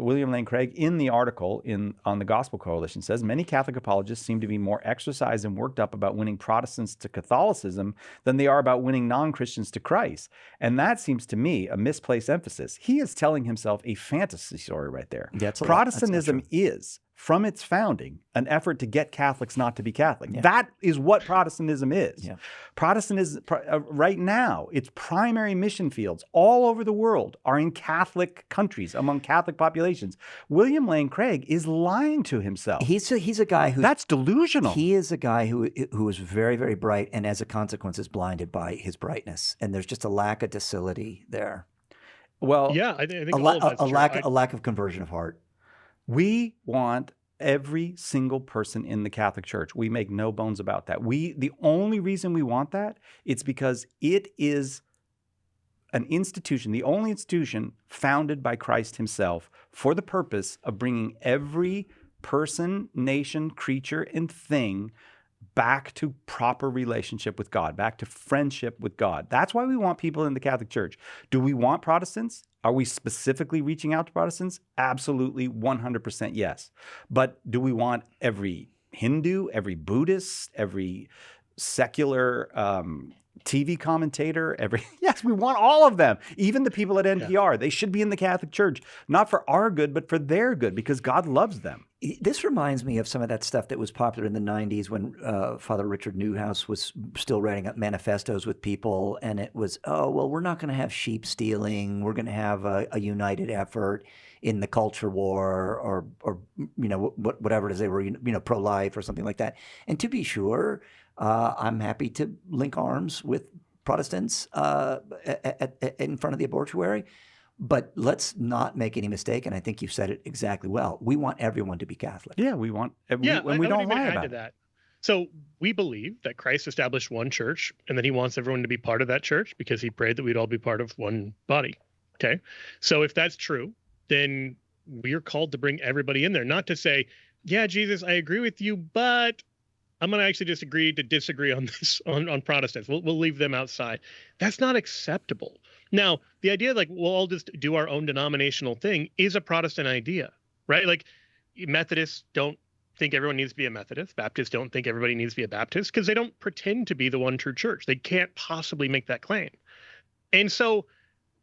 William Lane Craig in the article on the Gospel Coalition says, many Catholic apologists seem to be more exercised and worked up about winning Protestants to Catholicism than they are about winning non-Christians to Christ. And that seems to me a misplaced emphasis. He is telling himself a fantasy story right there. Protestantism is, from its founding, an effort to get Catholics not to be Catholic. Yeah. That is what Protestantism is. Yeah. Protestantism, right now, its primary mission fields all over the world are in Catholic countries, among Catholic populations. William Lane Craig is lying to himself. He's a guy who... That's delusional. He is a guy who is very, very bright, and as a consequence is blinded by his brightness. And there's just a lack of docility there. Well, yeah, I think a lack of conversion of heart. We want every single person in the Catholic Church. We make no bones about that. The only reason we want that, it's because it is an institution, the only institution founded by Christ himself for the purpose of bringing every person, nation, creature, and thing back to proper relationship with God, back to friendship with God. That's why we want people in the Catholic Church. Do we want Protestants? Are we specifically reaching out to Protestants? Absolutely, 100% yes. But do we want every Hindu, every Buddhist, every secular TV commentator, yes, we want all of them. Even the people at NPR, they should be in the Catholic Church, not for our good, but for their good, because God loves them. This reminds me of some of that stuff that was popular in the 90s when Father Richard Newhouse was still writing up manifestos with people, and it was, oh, well, we're not going to have sheep stealing. We're going to have a united effort in the culture war, or whatever it is they were, pro-life or something like that. And to be sure, I'm happy to link arms with Protestants in front of the abortuary. But let's not make any mistake, and I think you've said it exactly well. We want everyone to be Catholic. Yeah, we want, and we don't lie about that. So we believe that Christ established one church, and that he wants everyone to be part of that church because he prayed that we'd all be part of one body. Okay, so if that's true, then we are called to bring everybody in there, not to say, yeah, Jesus, I agree with you, but I'm going to actually disagree on this, on Protestants. We'll leave them outside. That's not acceptable. Now, the idea like we'll all just do our own denominational thing is a Protestant idea, right? Like Methodists don't think everyone needs to be a Methodist. Baptists don't think everybody needs to be a Baptist because they don't pretend to be the one true church. They can't possibly make that claim. And so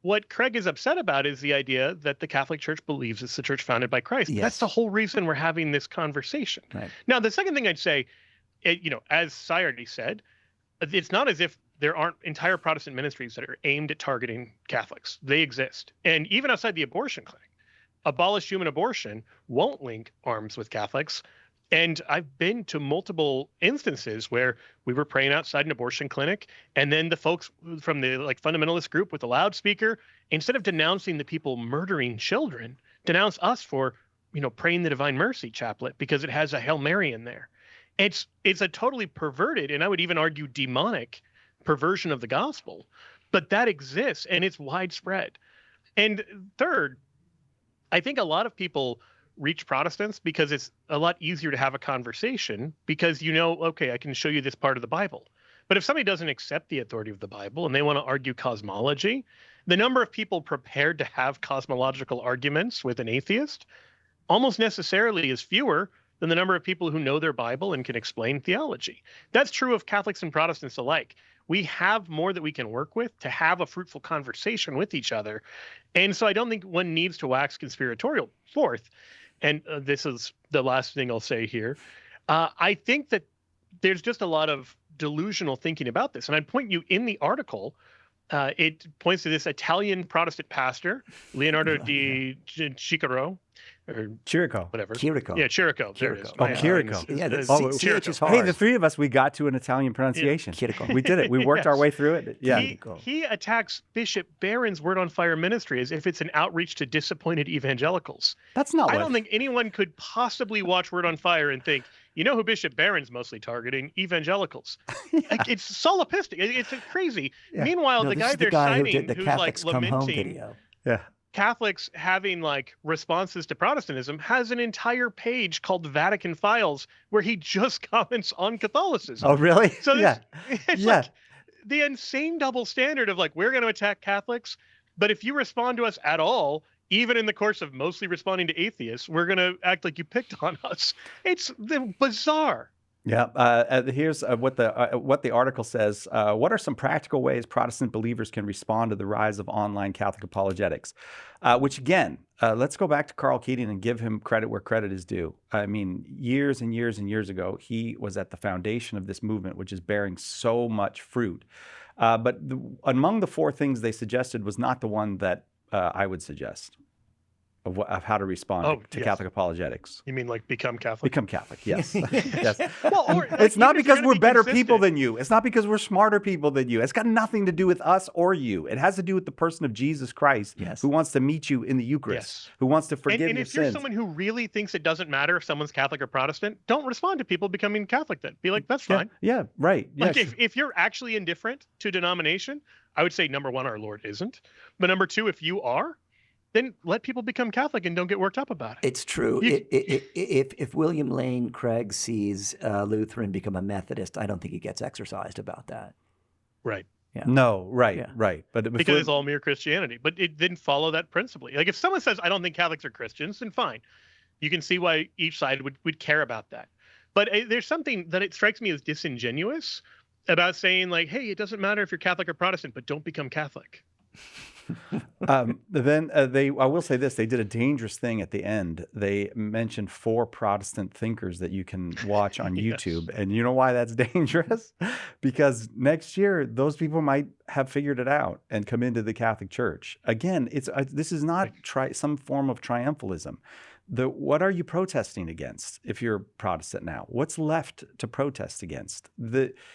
what Craig is upset about is the idea that the Catholic Church believes it's the church founded by Christ. Yes. That's the whole reason we're having this conversation. Right. Now, the second thing I'd say, as Cy already said, it's not as if there aren't entire Protestant ministries that are aimed at targeting Catholics. They exist. And even outside the abortion clinic, Abolish Human Abortion won't link arms with Catholics. And I've been to multiple instances where we were praying outside an abortion clinic, and then the folks from the fundamentalist group with the loudspeaker, instead of denouncing the people murdering children, denounce us for, praying the Divine Mercy chaplet because it has a Hail Mary in there. It's a totally perverted, and I would even argue demonic, perversion of the gospel, but that exists and it's widespread. And third, I think a lot of people reach Protestants because it's a lot easier to have a conversation because okay, I can show you this part of the Bible. But if somebody doesn't accept the authority of the Bible and they want to argue cosmology, the number of people prepared to have cosmological arguments with an atheist almost necessarily is fewer than the number of people who know their Bible and can explain theology. That's true of Catholics and Protestants alike. We have more that we can work with to have a fruitful conversation with each other. And so I don't think one needs to wax conspiratorial. Fourth, and this is the last thing I'll say here, I think that there's just a lot of delusional thinking about this. And I'd point you in the article, it points to this Italian Protestant pastor, Leonardo di Cicero, or Chirico. Whatever. Chirico. Yeah, Chirico. There it is. Oh, Chirico. Yeah, Chirico. is hard. Hey, the three of us, we got to an Italian pronunciation. Yeah. Chirico. We did it. We worked our way through it. Yeah. He attacks Bishop Barron's Word on Fire ministry as if it's an outreach to disappointed evangelicals. That's not I don't think anyone could possibly watch Word on Fire and think, who Bishop Barron's mostly targeting? Evangelicals. It's solipsistic. It's crazy. Yeah. Meanwhile, the guy they're citing who's Catholics lamenting Catholics having responses to Protestantism has an entire page called Vatican Files where he just comments on Catholicism. Oh, really? So it's the insane double standard of we're going to attack Catholics, but if you respond to us at all, even in the course of mostly responding to atheists, we're going to act like you picked on us. It's bizarre. Yeah. Here's what the article says. What are some practical ways Protestant believers can respond to the rise of online Catholic apologetics? Which again, let's go back to Carl Keating and give him credit where credit is due. I mean, years and years and years ago, he was at the foundation of this movement, which is bearing so much fruit. But among the 4 things they suggested was not the one that I would suggest. Of how to respond to yes. Catholic apologetics. You mean like become Catholic? Become Catholic, yes. Yes. Well, or, it's not because we're better consistent people than you. It's not because we're smarter people than you. It's got nothing to do with us or you. It has to do with the person of Jesus Christ, who wants to meet you in the Eucharist, who wants to forgive your sins. And if you're someone who really thinks it doesn't matter if someone's Catholic or Protestant, don't respond to people becoming Catholic then. Be like, that's fine. Yeah, right. Like if you're actually indifferent to denomination, I would say, number 1, our Lord isn't. But number 2, if you are, then let people become Catholic and don't get worked up about it. It's true. If William Lane Craig sees Lutheran become a Methodist, I don't think he gets exercised about that. Right. Yeah. No, right, right. But because it's all mere Christianity. But it didn't follow that principally. Like if someone says, I don't think Catholics are Christians, then fine. You can see why each side would care about that. But there's something that it strikes me as disingenuous about saying like, hey, it doesn't matter if you're Catholic or Protestant, but don't become Catholic. Then I will say this, they did a dangerous thing at the end. They mentioned 4 Protestant thinkers that you can watch on YouTube. And you know why that's dangerous? Because next year, those people might have figured it out and come into the Catholic Church. Again, this is not some form of triumphalism. What are you protesting against if you're Protestant now? What's left to protest against?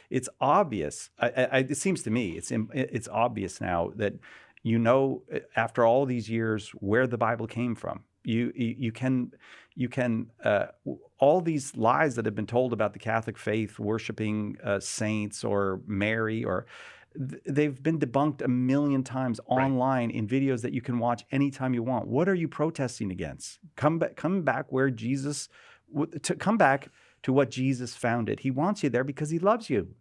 It's obvious. It seems to me it's obvious now that after all these years where the Bible came from. You can all these lies that have been told about the Catholic faith worshiping saints or Mary they've been debunked a million times online in videos that you can watch anytime you want. What are you protesting against? Come back where Jesus come back to what Jesus founded. He wants you there because he loves you.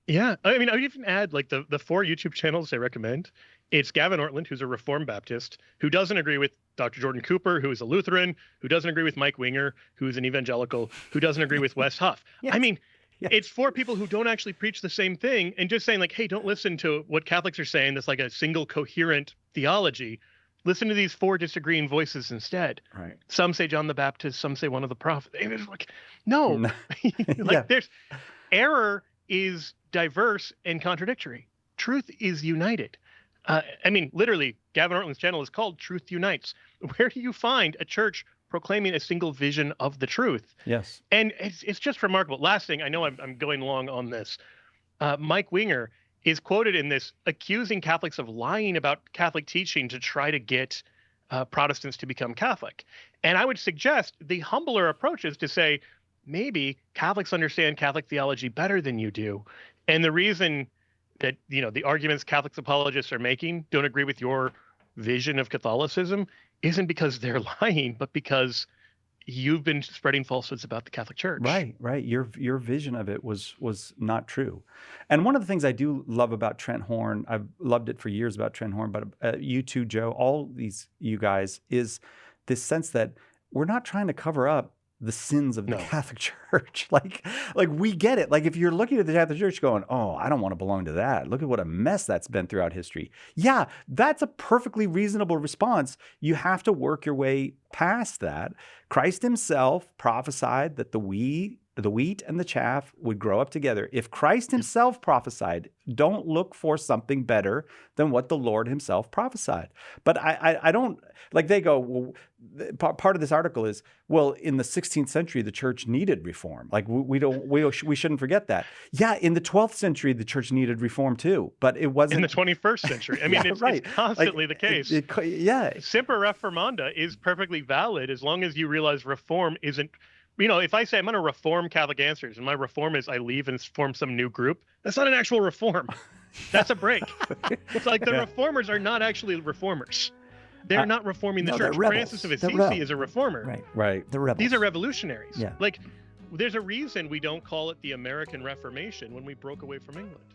Yeah, I mean, I would even add like the 4 YouTube channels I recommend. It's Gavin Ortland, who's a Reformed Baptist, who doesn't agree with Dr. Jordan Cooper, who is a Lutheran, who doesn't agree with Mike Winger, who is an evangelical, who doesn't agree with Wes Huff. I mean, it's 4 people who don't actually preach the same thing and just saying like, hey, don't listen to what Catholics are saying. That's like a single coherent theology. Listen to these 4 disagreeing voices instead. Right. Some Some say John the Baptist, some say one of the prophets. And it's like, no. Like there's error is diverse and contradictory. Truth is united. I mean, literally, Gavin Ortland's channel is called Truth Unites. Where do you find a church proclaiming a single vision of the truth? Yes. And it's just remarkable. Last thing, I know I'm going long on this. Mike Winger is quoted in this accusing Catholics of lying about Catholic teaching to try to get Protestants to become Catholic. And I would suggest the humbler approach is to say, maybe Catholics understand Catholic theology better than you do. And the reason that, the arguments Catholic apologists are making don't agree with your vision of Catholicism isn't because they're lying, but because you've been spreading falsehoods about the Catholic Church. Right. Your vision of it was not true. And one of the things I do love about Trent Horn, I've loved it for years about Trent Horn, but you too, Joe, all these you guys, is this sense that we're not trying to cover up the sins of the Catholic Church. Like we get it. Like if you're looking at the Catholic Church going, oh, I don't want to belong to that. Look at what a mess that's been throughout history. Yeah, that's a perfectly reasonable response. You have to work your way past that. Christ himself prophesied that the wheat and the chaff would grow up together. If Christ himself prophesied, don't look for something better than what the Lord himself prophesied. But I don't, like they go, well, part of this article is, well, in the 16th century, the church needed reform. Like we shouldn't forget that. Yeah, in the 12th century, the church needed reform too, but it wasn't. In the 21st century. I mean, it's constantly the case. Semper Reformanda is perfectly valid as long as you realize reform isn't, if I say I'm going to reform Catholic Answers and my reform is I leave and form some new group, that's not an actual reform. That's a break. It's like the reformers are not actually reformers. They're not reforming the church. Francis of Assisi is a reformer. Right. The rebels. These are revolutionaries. Yeah. Like, there's a reason we don't call it the American Reformation when we broke away from England.